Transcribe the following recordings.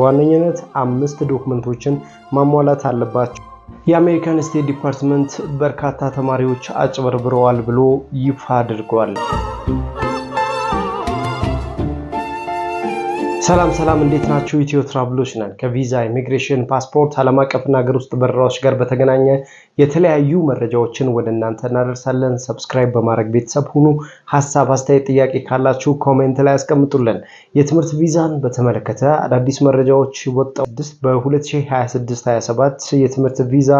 በዋነኝነት 5 ዶክመንቶችን ማሟላት አለባችሁ። የአሜሪካን ስቴት ዲፓርትመንት በርካታ ተማሪዎች አጭበርብረዋል ብሎ ይፋ አድርጓል። ሰላም እንዴት ናችሁ? ኢትዮ ትራቭሎች ነን። ከቪዛ ኢሚግሬሽን፣ ፓስፖርት፣ ዓለም አቀፍና ሀገር ውስጥ በረራዎች ጋር በተገናኘ የተለያዩ መረጃዎችን ወደ እናንተ እናደርሳለን። ሰብስክራይብ በማድረግ ቤተሰብ ሁኑ። ሐሳብ፣ አስተያየት፣ ጥያቄ ካላችሁ ኮሜንት ላይ አስቀምጡልን። የትምህርት ቪዛን በተመለከተ አዳዲስ መረጃዎች ወጣው። በ2026-27 የትምህርት ቪዛ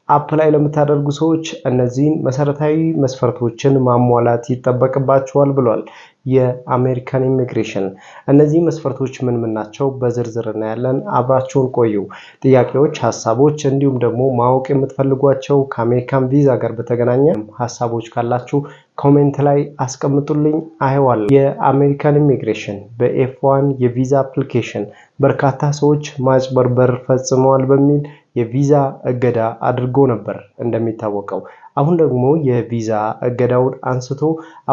አፕላይ ለምታደርጉ ሰዎች እነዚህን መሰረታዊ መስፈርቶችን ማሟላት ይጠበቅባችኋል ብሏል የአሜሪካን ኢሚግሬሽን። እነዚህ መስፈርቶች ምን ናቸው? በዝርዝር እናያለን። አብራችሁን ቆዩ። ጥያቄዎች፣ ሐሳቦች እንዲሁም ደግሞ ማወቅ የምትፈልጓቸው ከአሜሪካን ቪዛ ጋር በተገናኘ ሐሳቦች ካላችሁ ኮሜንት ላይ አስቀምጡልኝ፣ አየዋለሁ። የአሜሪካን ኢሚግሬሽን በኤፍ1 የቪዛ አፕሊኬሽን በርካታ ሰዎች ማጭበርበር ፈጽመዋል በሚል የቪዛ እገዳ አድርጎ ነበር እንደሚታወቀው። አሁን ደግሞ የቪዛ እገዳውን አንስቶ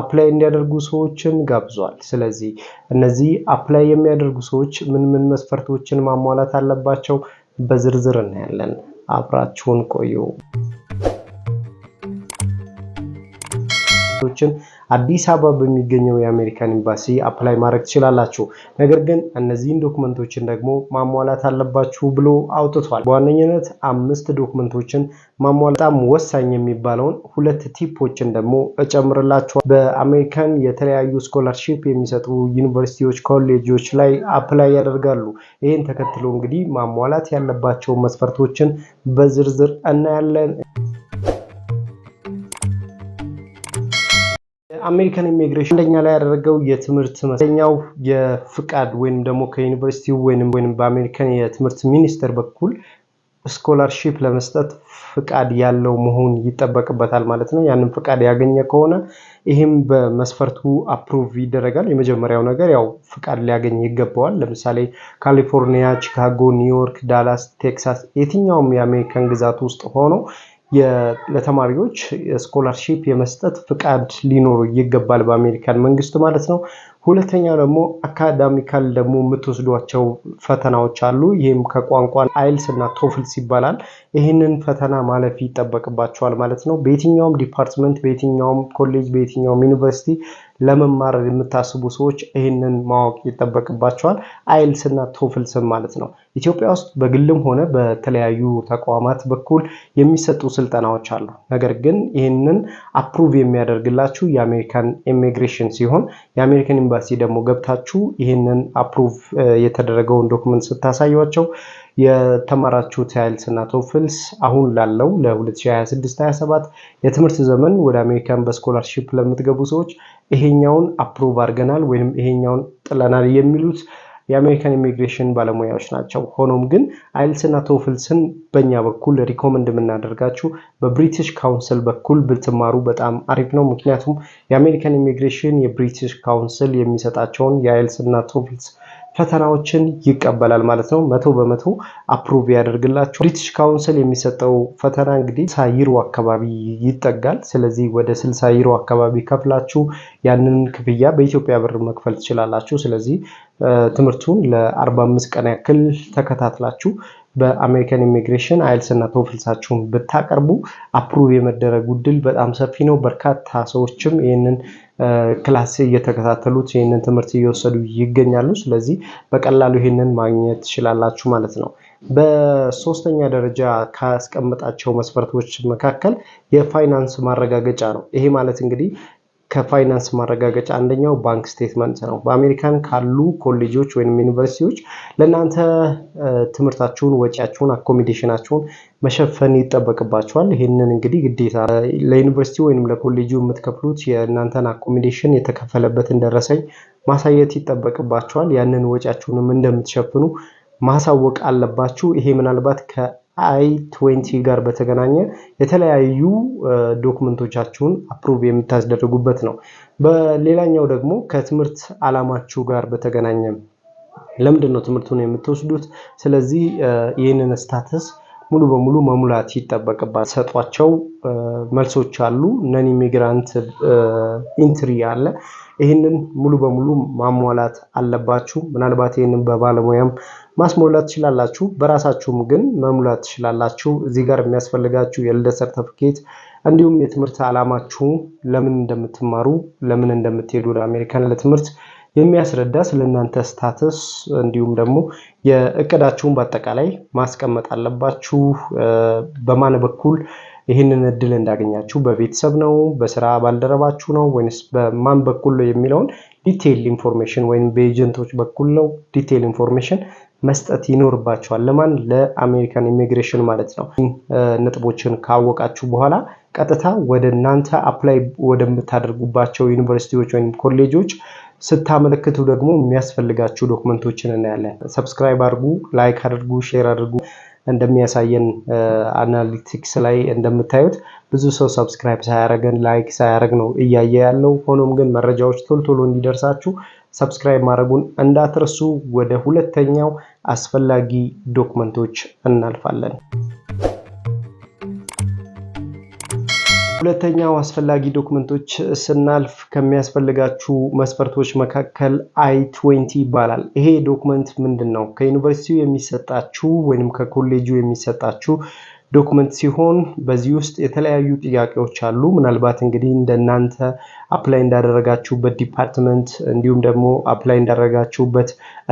አፕላይ እንዲያደርጉ ሰዎችን ጋብዟል። ስለዚህ እነዚህ አፕላይ የሚያደርጉ ሰዎች ምን መስፈርቶችን ማሟላት አለባቸው በዝርዝር እናያለን። አብራችሁን ቆዩ። አዲስ አበባ በሚገኘው የአሜሪካን ኤምባሲ አፕላይ ማድረግ ትችላላችሁ። ነገር ግን እነዚህን ዶክመንቶችን ደግሞ ማሟላት አለባችሁ ብሎ አውጥቷል። በዋነኝነት 5 ዶክመንቶችን ማሟላት በጣም ወሳኝ የሚባለውን 2 ቲፖችን ደግሞ እጨምርላችኋል። በአሜሪካን የተለያዩ ስኮላርሺፕ የሚሰጡ ዩኒቨርሲቲዎች፣ ኮሌጆች ላይ አፕላይ ያደርጋሉ። ይህን ተከትሎ እንግዲህ ማሟላት ያለባቸው መስፈርቶችን በዝርዝር እናያለን። አሜሪካን ኢሚግሬሽን አንደኛ ላይ ያደረገው የትምህርት መስኛው የፍቃድ ወይንም ደግሞ ከዩኒቨርሲቲው ወይንም በአሜሪካን የትምህርት ሚኒስቴር በኩል ስኮላርሺፕ ለመስጠት ፍቃድ ያለው መሆን ይጠበቅበታል ማለት ነው። ያንን ፍቃድ ያገኘ ከሆነ ይህም በመስፈርቱ አፕሩቭ ይደረጋል። የመጀመሪያው ነገር ያው ፍቃድ ሊያገኝ ይገባዋል። ለምሳሌ ካሊፎርኒያ፣ ቺካጎ፣ ኒውዮርክ፣ ዳላስ፣ ቴክሳስ የትኛውም የአሜሪካን ግዛት ውስጥ ሆኖ ለተማሪዎች ስኮላርሺፕ የመስጠት ፍቃድ ሊኖሩ ይገባል በአሜሪካን መንግስት ማለት ነው። ሁለተኛው ደግሞ አካዳሚካል ደግሞ የምትወስዷቸው ፈተናዎች አሉ። ይህም ከቋንቋ አይልስ እና ቶፍልስ ይባላል። ይህንን ፈተና ማለፍ ይጠበቅባቸዋል ማለት ነው። በየትኛውም ዲፓርትመንት፣ በየትኛውም ኮሌጅ፣ በየትኛውም ዩኒቨርሲቲ ለመማር የምታስቡ ሰዎች ይህንን ማወቅ ይጠበቅባቸዋል። አይልስ እና ቶፍልስ ማለት ነው። ኢትዮጵያ ውስጥ በግልም ሆነ በተለያዩ ተቋማት በኩል የሚሰጡ ስልጠናዎች አሉ። ነገር ግን ይህንን አፕሩቭ የሚያደርግላችሁ የአሜሪካን ኢሚግሬሽን ሲሆን የአሜሪካን ኤምባሲ ደግሞ ገብታችሁ ይህንን አፕሩቭ የተደረገውን ዶክመንት ስታሳዩቸው የተማራችሁት አይልስ እና ቶፍልስ አሁን ላለው ለ2026-27 የትምህርት ዘመን ወደ አሜሪካን በስኮላርሺፕ ለምትገቡ ሰዎች ይሄኛውን አፕሩቭ አድርገናል ወይንም ይሄኛውን ጥለናል የሚሉት የአሜሪካን ኢሚግሬሽን ባለሙያዎች ናቸው። ሆኖም ግን አይልስ እና ቶፍልስን በእኛ በኩል ሪኮመንድ የምናደርጋችሁ በብሪቲሽ ካውንስል በኩል ብትማሩ በጣም አሪፍ ነው። ምክንያቱም የአሜሪካን ኢሚግሬሽን የብሪቲሽ ካውንስል የሚሰጣቸውን የአይልስ እና ቶፍልስ ፈተናዎችን ይቀበላል ማለት ነው። 100% አፕሩቭ ያደርግላችሁ። ብሪቲሽ ካውንስል የሚሰጠው ፈተና እንግዲህ 60 ዩሮ አካባቢ ይጠጋል። ስለዚህ ወደ 60 ዩሮ አካባቢ ከፍላችሁ ያንን ክፍያ በኢትዮጵያ ብር መክፈል ትችላላችሁ። ስለዚህ ትምህርቱን ለ45 ቀን ያክል ተከታትላችሁ በአሜሪካን ኢሚግሬሽን አይልስ እና ቶፍልሳችሁን ብታቀርቡ አፕሩቭ የመደረግ ዕድል በጣም ሰፊ ነው። በርካታ ሰዎችም ይህንን ክላስ እየተከታተሉት ይህንን ትምህርት እየወሰዱ ይገኛሉ። ስለዚህ በቀላሉ ይህንን ማግኘት ትችላላችሁ ማለት ነው። በሶስተኛ ደረጃ ካስቀመጣቸው መስፈርቶች መካከል የፋይናንስ ማረጋገጫ ነው። ይሄ ማለት እንግዲህ ከፋይናንስ ማረጋገጫ አንደኛው ባንክ ስቴትመንት ነው። በአሜሪካን ካሉ ኮሌጆች ወይም ዩኒቨርሲቲዎች ለእናንተ ትምህርታችሁን፣ ወጪያችሁን፣ አኮሞዴሽናችሁን መሸፈን ይጠበቅባቸዋል። ይሄንን እንግዲህ ግዴታ ለዩኒቨርሲቲ ወይም ለኮሌጁ የምትከፍሉት የእናንተን አኮሞዴሽን የተከፈለበትን ደረሰኝ ማሳየት ይጠበቅባቸዋል። ያንን ወጪያችሁንም እንደምትሸፍኑ ማሳወቅ አለባችሁ። ይሄ ምናልባት ከI-20 ጋር በተገናኘ የተለያዩ ዶክመንቶቻችሁን አፕሩቭ የምታስደርጉበት ነው። በሌላኛው ደግሞ ከትምህርት ዓላማችሁ ጋር በተገናኘ ለምንድነው ትምህርቱን የምትወስዱት? ስለዚህ ይህንን ስታተስ ሙሉ በሙሉ መሙላት ይጠበቅባል። ሰጧቸው መልሶች አሉ። ነን ኢሚግራንት ኢንትሪ አለ። ይህንን ሙሉ በሙሉ ማሟላት አለባችሁ። ምናልባት ይህንን በባለሙያም ማስሞላት ትችላላችሁ። በራሳችሁም ግን መሙላት ትችላላችሁ። እዚህ ጋር የሚያስፈልጋችሁ የልደት ሰርተፊኬት እንዲሁም የትምህርት ዓላማችሁ ለምን እንደምትማሩ ለምን እንደምትሄዱ ወደ አሜሪካን ለትምህርት የሚያስረዳ ስለናንተ ስታተስ እንዲሁም ደግሞ የእቅዳችሁን በአጠቃላይ ማስቀመጥ አለባችሁ። በማን በኩል ይህንን እድል እንዳገኛችሁ በቤተሰብ ነው በስራ ባልደረባችሁ ነው ወይስ በማን በኩል ነው የሚለውን ዲቴይል ኢንፎርሜሽን ወይም በኤጀንቶች በኩል ነው ዲቴይል ኢንፎርሜሽን መስጠት ይኖርባችኋል። ለማን ለአሜሪካን ኢሚግሬሽን ማለት ነው። ነጥቦችን ካወቃችሁ በኋላ ቀጥታ ወደ እናንተ አፕላይ ወደምታደርጉባቸው ዩኒቨርሲቲዎች ወይም ኮሌጆች ስታመለክቱ ደግሞ የሚያስፈልጋችሁ ዶክመንቶችን እናያለን። ሰብስክራይብ አድርጉ፣ ላይክ አድርጉ፣ ሼር አድርጉ። እንደሚያሳየን አናሊቲክስ ላይ እንደምታዩት ብዙ ሰው ሰብስክራይብ ሳያረገን ላይክ ሳያረግ ነው እያየ ያለው። ሆኖም ግን መረጃዎች ቶሎ እንዲደርሳችሁ ሰብስክራይብ ማድረጉን እንዳትረሱ። ወደ ሁለተኛው አስፈላጊ ዶክመንቶች እናልፋለን። ሁለተኛው አስፈላጊ ዶክመንቶች ስናልፍ ከሚያስፈልጋችሁ መስፈርቶች መካከል I-20 ይባላል። ይሄ ዶክመንት ምንድነው? ከዩኒቨርሲቲው የሚሰጣችሁ ወይንም ከኮሌጁ የሚሰጣችሁ ዶክመንት ሲሆን በዚህ ውስጥ የተለያዩ ጥያቄዎች አሉ። ምናልባት እንግዲህ እንደናንተ አፕላይ እንዳደረጋችሁበት ዲፓርትመንት እንዲሁም ደግሞ አፕላይ እንዳደረጋችሁበት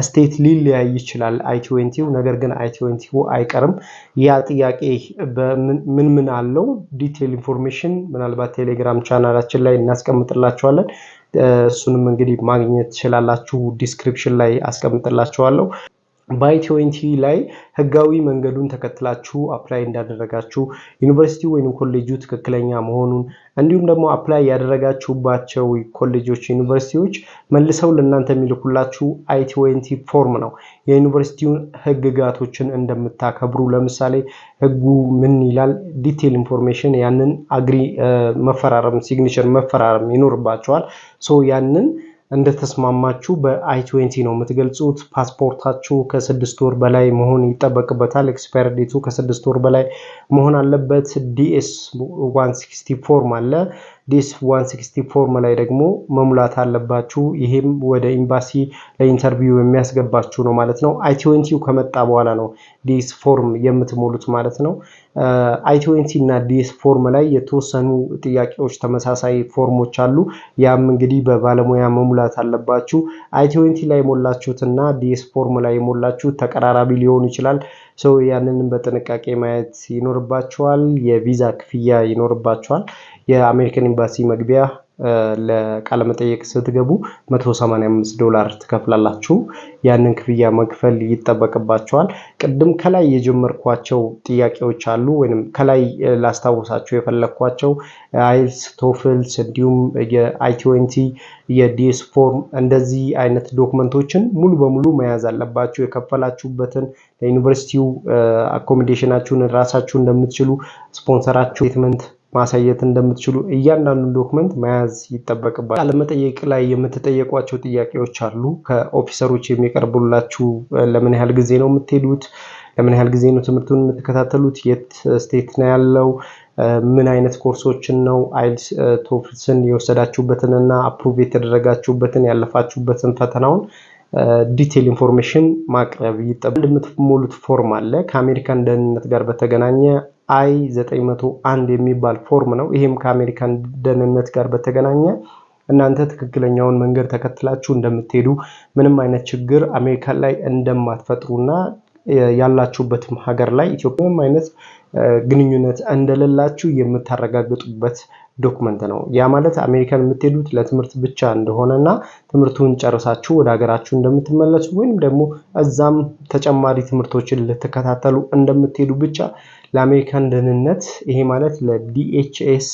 ስቴት ሊለያይ ይችላል I-20። ነገር ግን I-20 አይቀርም። ያ ጥያቄ ምን አለው ዲቴይል ኢንፎርሜሽን ምናልባት ቴሌግራም ቻናላችን ላይ እናስቀምጥላችኋለን። እሱንም እንግዲህ ማግኘት ትችላላችሁ። ዲስክሪፕሽን ላይ አስቀምጥላችኋለሁ። በI-20 ላይ ህጋዊ መንገዱን ተከትላችሁ አፕላይ እንዳደረጋችሁ ዩኒቨርሲቲ ወይንም ኮሌጁ ትክክለኛ መሆኑን እንዲሁም ደግሞ አፕላይ ያደረጋችሁባቸው ኮሌጆች ዩኒቨርሲቲዎች መልሰው ለእናንተ የሚልኩላችሁ I-20 ፎርም ነው። የዩኒቨርሲቲውን ህግጋቶችን እንደምታከብሩ ለምሳሌ ህጉ ምን ይላል ዲቴይል ኢንፎርሜሽን ያንን አግሪ መፈራረም ሲግኒቸር መፈራረም ይኖርባችኋል። ያንን እንደተስማማችሁ በI-20 ነው የምትገልጹት። ፓስፖርታችሁ ከ6 ወር በላይ መሆን ይጠበቅበታል። ኤክስፓየር ዴቱ ከ6 ወር በላይ መሆን አለበት። DS-160 ፎርም አለ። DS-160 ፎርም ላይ ደግሞ መሙላት አለባችሁ። ይሄም ወደ ኤምባሲ ለኢንተርቪው የሚያስገባችሁ ነው ማለት ነው። I-20 ከመጣ በኋላ ነው DS ፎርም የምትሞሉት ማለት ነው። I-20 እና DS ፎርም ላይ የተወሰኑ ጥያቄዎች ተመሳሳይ ፎርሞች አሉ። ያም እንግዲህ በባለሙያ መሙላት አለባችሁ። I-20 ላይ የሞላችሁትና DS ፎርም ላይ የሞላችሁት ተቀራራቢ ሊሆን ይችላል። ያንን በጥንቃቄ ማየት ይኖርባችኋል። የቪዛ ክፍያ ይኖርባችኋል። የአሜሪካን ኤምባሲ መግቢያ ለቃለ መጠየቅ ስትገቡ $185 ትከፍላላችሁ። ያንን ክፍያ መክፈል ይጠበቅባችኋል። ቅድም ከላይ የጀመርኳቸው ጥያቄዎች አሉ ወይንም ከላይ ላስታውሳችሁ የፈለኳቸው አይልስ፣ ቶፍልስ እንዲሁም የI-20 የዲኤስ ፎርም እንደዚህ አይነት ዶክመንቶችን ሙሉ በሙሉ መያዝ አለባችሁ። የከፈላችሁበትን ለዩኒቨርሲቲው አኮሞዴሽናችሁን ራሳችሁ እንደምትችሉ ስፖንሰራችሁ ስቴትመንት ማሳየት እንደምትችሉ እያንዳንዱ ዶክመንት መያዝ ይጠበቅባል። ቃለ መጠይቅ ላይ የምትጠየቋቸው ጥያቄዎች አሉ። ከኦፊሰሮች የሚቀርቡላችሁ ለምን ያህል ጊዜ ነው የምትሄዱት? ለምን ያህል ጊዜ ነው ትምህርቱን የምትከታተሉት? የት ስቴት ነው ያለው? ምን አይነት ኮርሶችን ነው አይልስ ቶፍልስን የወሰዳችሁበትንና አፕሩቭ የተደረጋችሁበትን ያለፋችሁበትን ፈተናውን ዲቴይል ኢንፎርሜሽን ማቅረብ ይጠበቃል። የምትሞሉት ፎርም አለ ከአሜሪካን ደህንነት ጋር በተገናኘ I-901 የሚባል ፎርም ነው። ይሄም ከአሜሪካን ደህንነት ጋር በተገናኘ እናንተ ትክክለኛውን መንገድ ተከትላችሁ እንደምትሄዱ ምንም አይነት ችግር አሜሪካን ላይ እንደማትፈጥሩና ያላችሁበትም ሀገር ላይ ኢትዮጵያም አይነት ግንኙነት እንደሌላችሁ የምታረጋግጡበት ዶክመንት ነው። ያ ማለት አሜሪካን የምትሄዱት ለትምህርት ብቻ እንደሆነና ትምህርቱን ጨርሳችሁ ወደ ሀገራችሁ እንደምትመለሱ ወይንም ደግሞ እዛም ተጨማሪ ትምህርቶችን ልትከታተሉ እንደምትሄዱ ብቻ ለአሜሪካን ደህንነት ይሄ ማለት ለዲኤችኤስ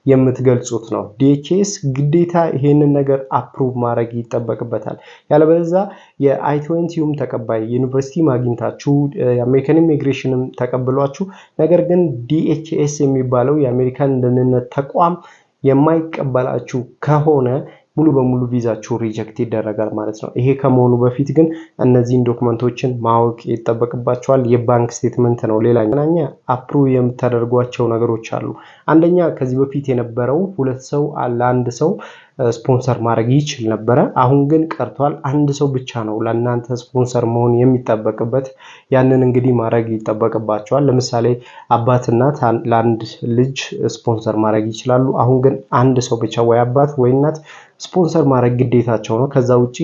የምትገልጹት ነው። ዲኤችኤስ ግዴታ ይሄንን ነገር አፕሩቭ ማድረግ ይጠበቅበታል። ያለበለዚያ የI-20ም ተቀባይ ዩኒቨርሲቲ ማግኝታችሁ የአሜሪካን ኢሚግሬሽንም ተቀብሏችሁ ነገር ግን ዲኤችኤስ የሚባለው የአሜሪካን ደህንነት ተቋም የማይቀበላችሁ ከሆነ ሙሉ በሙሉ ቪዛችሁ ሪጀክት ይደረጋል ማለት ነው። ይሄ ከመሆኑ በፊት ግን እነዚህን ዶክመንቶችን ማወቅ ይጠበቅባቸዋል። የባንክ ስቴትመንት ነው ሌላኛ አፕሩቭ የምታደርጓቸው ነገሮች አሉ። አንደኛ ከዚህ በፊት የነበረው ሁለት ሰው ለአንድ ሰው ስፖንሰር ማድረግ ይችል ነበር። አሁን ግን ቀርቷል። አንድ ሰው ብቻ ነው ለእናንተ ስፖንሰር መሆን የሚጠበቅበት። ያንን እንግዲህ ማድረግ ይጠበቅባቸዋል። ለምሳሌ አባት እናት ለአንድ ልጅ ስፖንሰር ማድረግ ይችላሉ። አሁን ግን አንድ ሰው ብቻ ወይ አባት ወይ እናት ስፖንሰር ማድረግ ግዴታቸው ነው። ከዛ ውጪ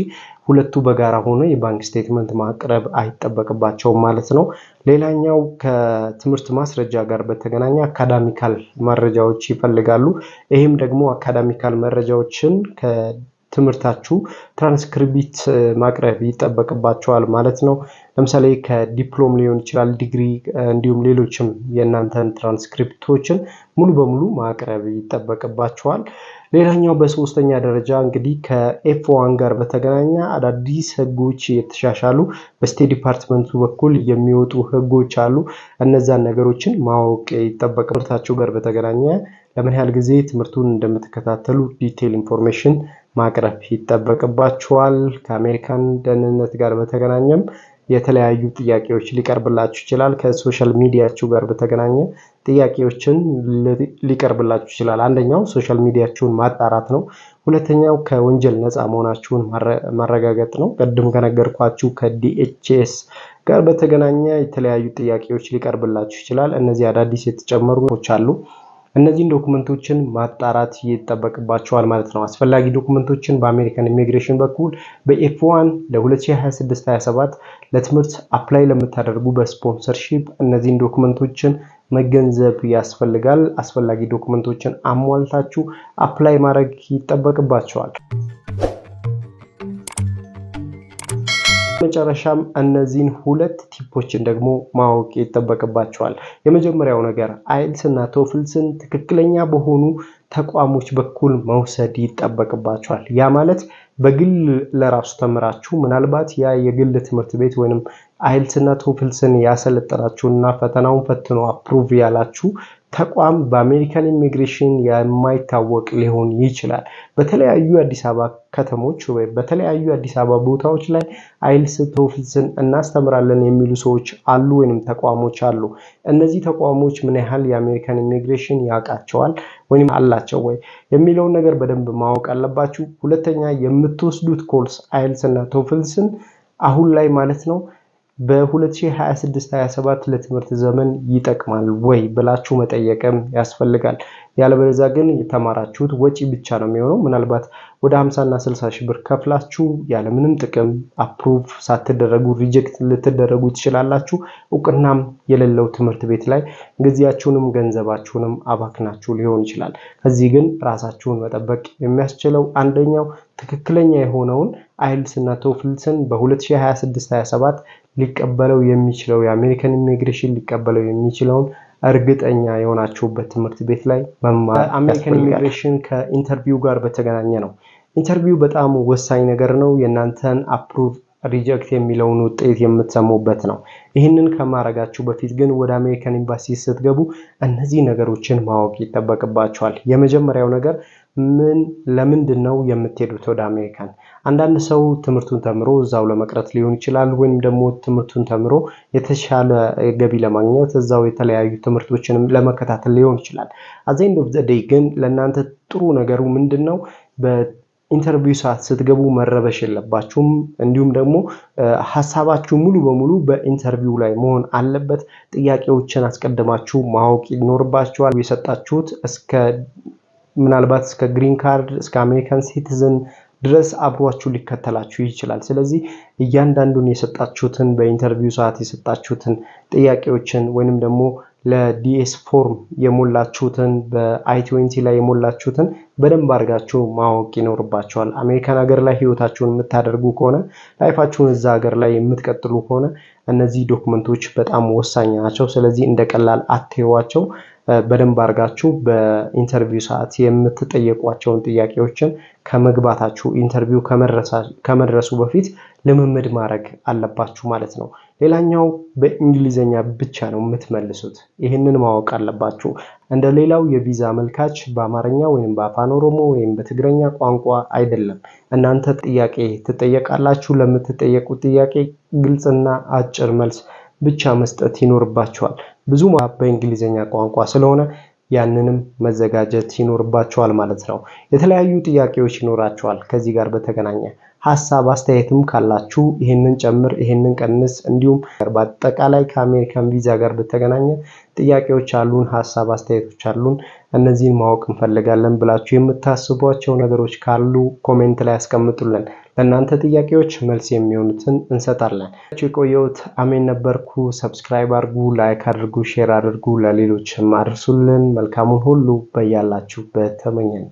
ሁለቱ በጋራ ሆኖ የባንክ ስቴትመንት ማቅረብ አይጠበቅባቸውም ማለት ነው። ሌላኛው ከትምህርት ማስረጃ ጋር በተገናኘ አካዳሚካል መረጃዎች ይፈልጋሉ። ይህም ደግሞ አካዳሚካል መረጃዎችን ከትምህርታችሁ ትራንስክሪፕት ማቅረብ ይጠበቅባቸዋል ማለት ነው። ለምሳሌ ከዲፕሎም ሊሆን ይችላል፣ ዲግሪ፣ እንዲሁም ሌሎችም የእናንተን ትራንስክሪፕቶችን ሙሉ በሙሉ ማቅረብ ይጠበቅባቸዋል። ሌላኛው በሶስተኛ ደረጃ እንግዲህ ከኤፍ1 ጋር በተገናኘ አዳዲስ ህጎች የተሻሻሉ በስቴት ዲፓርትመንቱ በኩል የሚወጡ ህጎች አሉ። እነዛን ነገሮችን ማወቅ ይጠበቅባችሁ። ጋር በተገናኘ ለምን ያህል ጊዜ ትምህርቱን እንደምትከታተሉ ዲቴል ኢንፎርሜሽን ማቅረብ ይጠበቅባችኋል። ከአሜሪካን ደህንነት ጋር በተገናኘም የተለያዩ ጥያቄዎች ሊቀርብላችሁ ይችላል። ከሶሻል ሚዲያችሁ ጋር በተገናኘ ጥያቄዎችን ሊቀርብላችሁ ይችላል። አንደኛው ሶሻል ሚዲያችሁን ማጣራት ነው። ሁለተኛው ከወንጀል ነፃ መሆናችሁን ማረጋገጥ ነው። ቀደም ከነገርኳችሁ ከዲኤችኤስ ጋር በተገናኘ የተለያዩ ጥያቄዎች ሊቀርብላችሁ ይችላል። እነዚህ አዳዲስ የተጨመሩ አሉ። እነዚህን ዶክመንቶችን ማጣራት ይጠበቅባቸዋል ማለት ነው። አስፈላጊ ዶክመንቶችን በአሜሪካን ኢሚግሬሽን በኩል በኤፍ1 ለ2026-27 ለትምህርት አፕላይ ለምታደርጉ በስፖንሰርሺፕ እነዚህን ዶክመንቶችን መገንዘብ ያስፈልጋል። አስፈላጊ ዶክመንቶችን አሟልታችሁ አፕላይ ማድረግ ይጠበቅባቸዋል። መጨረሻም እነዚህን ሁለት ቲፖችን ደግሞ ማወቅ ይጠበቅባቸዋል። የመጀመሪያው ነገር አይልስ እና ቶፍልስን ትክክለኛ በሆኑ ተቋሞች በኩል መውሰድ ይጠበቅባቸዋል። ያ ማለት በግል ለራሱ ተምራችሁ ምናልባት ያ የግል ትምህርት ቤት ወይንም አይልስ እና ቶፍልስን ያሰለጠናችሁና ፈተናውን ፈትኖ አፕሩቭ ያላችሁ ተቋም በአሜሪካን ኢሚግሬሽን የማይታወቅ ሊሆን ይችላል። በተለያዩ አዲስ አበባ ከተሞች ወይ በተለያዩ አዲስ አበባ ቦታዎች ላይ አይልስ ቶፍልስን እናስተምራለን የሚሉ ሰዎች አሉ ወይንም ተቋሞች አሉ። እነዚህ ተቋሞች ምን ያህል የአሜሪካን ኢሚግሬሽን ያውቃቸዋል ወይንም አላቸው ወይ የሚለውን ነገር በደንብ ማወቅ አለባችሁ። ሁለተኛ የምትወስዱት ኮርስ አይልስ እና ቶፍልስን አሁን ላይ ማለት ነው በ2026-27 ለትምህርት ዘመን ይጠቅማል ወይ ብላችሁ መጠየቅም ያስፈልጋል። ያለበለዚያ ግን የተማራችሁት ወጪ ብቻ ነው የሚሆነው። ምናልባት ወደ 50 እና 60 ሺህ ብር ከፍላችሁ ያለምንም ጥቅም አፕሩቭ ሳትደረጉ ሪጀክት ልትደረጉ ትችላላችሁ። እውቅናም የሌለው ትምህርት ቤት ላይ ጊዜያችሁንም ገንዘባችሁንም አባክናችሁ ሊሆን ይችላል። ከዚህ ግን ራሳችሁን መጠበቅ የሚያስችለው አንደኛው ትክክለኛ የሆነውን አይልስ እና ቶፍልስን በ2026-27 ሊቀበለው የሚችለው የአሜሪካን ኢሚግሬሽን ሊቀበለው የሚችለውን እርግጠኛ የሆናችሁበት ትምህርት ቤት ላይ መማር። አሜሪካን ኢሚግሬሽን ከኢንተርቪው ጋር በተገናኘ ነው። ኢንተርቪው በጣም ወሳኝ ነገር ነው። የእናንተን አፕሩቭ ሪጀክት የሚለውን ውጤት የምትሰሙበት ነው። ይህንን ከማድረጋችሁ በፊት ግን ወደ አሜሪካን ኤምባሲ ስትገቡ እነዚህ ነገሮችን ማወቅ ይጠበቅባችኋል። የመጀመሪያው ነገር ለምንድን ነው የምትሄዱት ወደ አሜሪካን? አንዳንድ ሰው ትምህርቱን ተምሮ እዛው ለመቅረት ሊሆን ይችላል፣ ወይም ደግሞ ትምህርቱን ተምሮ የተሻለ ገቢ ለማግኘት እዛው የተለያዩ ትምህርቶችንም ለመከታተል ሊሆን ይችላል። አት ዘ ኤንድ ኦፍ ዘ ዴይ ግን ለእናንተ ጥሩ ነገሩ ምንድነው? በኢንተርቪው ሰዓት ስትገቡ መረበሽ የለባችሁም። እንዲሁም ደግሞ ሐሳባችሁ ሙሉ በሙሉ በኢንተርቪው ላይ መሆን አለበት። ጥያቄዎችን አስቀድማችሁ ማወቅ ይኖርባችኋል። የሰጣችሁት ምናልባት እስከ ግሪን ካርድ እስከ አሜሪካን ሲቲዝን ድረስ አብሯችሁ ሊከተላችሁ ይችላል። ስለዚህ እያንዳንዱን የሰጣችሁትን በኢንተርቪው ሰዓት የሰጣችሁትን ጥያቄዎችን ወይንም ደግሞ ለዲኤስ ፎርም የሞላችሁትን በአይ20 ላይ የሞላችሁትን በደንብ አድርጋችሁ ማወቅ ይኖርባችኋል። አሜሪካን ሀገር ላይ ህይወታችሁን የምታደርጉ ከሆነ ላይፋችሁን እዛ ሀገር ላይ የምትቀጥሉ ከሆነ እነዚህ ዶክመንቶች በጣም ወሳኝ ናቸው። ስለዚህ እንደቀላል አትዩዋቸው። በደንብ አድርጋችሁ በኢንተርቪው ሰዓት የምትጠየቋቸውን ጥያቄዎችን ከመግባታችሁ ኢንተርቪው ከመድረሱ በፊት ልምምድ ማድረግ አለባችሁ ማለት ነው። ሌላኛው በእንግሊዘኛ ብቻ ነው የምትመልሱት። ይህንን ማወቅ አለባችሁ። እንደ ሌላው የቪዛ አመልካች በአማርኛ ወይም በአፋን ኦሮሞ ወይም በትግረኛ ቋንቋ አይደለም። እናንተ ጥያቄ ትጠየቃላችሁ። ለምትጠየቁት ጥያቄ ግልጽና አጭር መልስ ብቻ መስጠት ይኖርባችኋል። ብዙ በእንግሊዘኛ ቋንቋ ስለሆነ ያንንም መዘጋጀት ይኖርባችኋል ማለት ነው። የተለያዩ ጥያቄዎች ይኖራችኋል ከዚህ ጋር በተገናኘ ሐሳብ አስተያየትም ካላችሁ ይሄንን ጨምር ይሄንን ቀንስ እንዲሁም በአጠቃላይ ከአሜሪካን ቪዛ ጋር በተገናኘ ጥያቄዎች አሉን ሐሳብ አስተያየቶች አሉን እነዚህን ማወቅ እንፈልጋለን ብላችሁ የምታስቧቸው ነገሮች ካሉ ኮሜንት ላይ አስቀምጡልን ለእናንተ ጥያቄዎች መልስ የሚሆኑትን እንሰጣለን። የቆየሁት አሜን ነበርኩ። ሰብስክራይብ አድርጉ፣ ላይክ አድርጉ፣ ሼር አድርጉ፣ ለሌሎችም አድርሱልን። መልካሙን ሁሉ በያላችሁበት ተመኘን።